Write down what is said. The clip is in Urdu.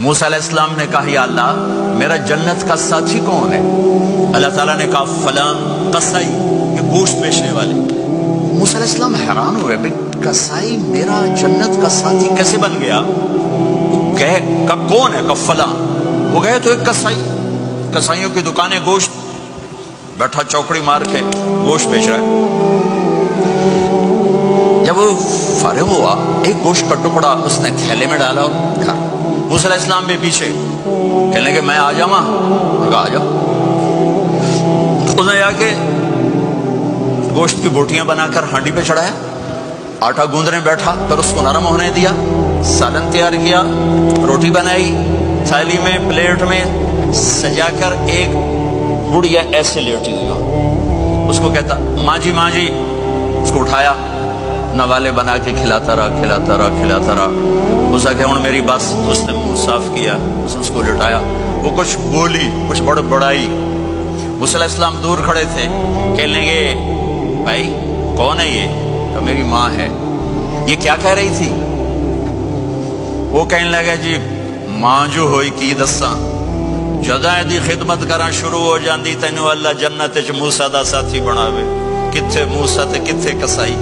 موسیٰ علیہ السلام نے کہا یا اللہ میرا جنت کا ساتھی کون ہے؟ اللہ تعالیٰ نے کہا فلاں قصائی، یہ گوشت بیچنے والے۔ موسیٰ علیہ السلام حیران ہوئے، بھئی قصائی میرا جنت کا ساتھی کیسے بن گیا؟ کہا کون ہے؟ کہا فلاں۔ وہ گئے تو ایک قصائی، قصائیوں کی دکانیں، گوشت، بیٹھا چوکڑی مار کے گوشت بیچ رہا ہے۔ جب وہ فارغ ہوا ایک گوشت کا ٹکڑا اس نے تھیلے میں ڈالا اور کھا۔ موسیٰ علیہ السلام بھی پیچھے، کہنے کہ میں آ جاؤں؟ کہا آ جاؤ۔ اس نے جا کے گوشت کی بوٹیاں بنا کر ہانڈی پہ چڑھایا، آٹا گوندنے بیٹھا، پھر اس کو نرم ہونے دیا، سالن تیار کیا، روٹی بنائی، تھالی میں پلیٹ میں سجا کر ایک بڑھیا ایسے لیٹی ہوئی، اس کو کہتا ماں جی ماں جی، اس کو اٹھایا، نوالے بنا کے کھلاتا رہا۔ اس نے کہا میری بات، اس نے منہ صاف کیا، اس کو لٹایا، وہ کچھ بولی، کچھ بڑائی۔ موسیٰ علیہ السلام دور کھڑے تھے، کہنے لگے بھائی کون ہے یہ؟ تو میری ماں ہے۔ یہ کیا کہہ رہی تھی؟ وہ کہنے لگا جی ماں جو ہوئی کی دساں، جداں دی خدمت کرنا شروع ہو جاندی تینوں اللہ جنت وچ موسیٰ دا ساتھی بناوے، کتھے موسیٰ تے کتھے قصائی۔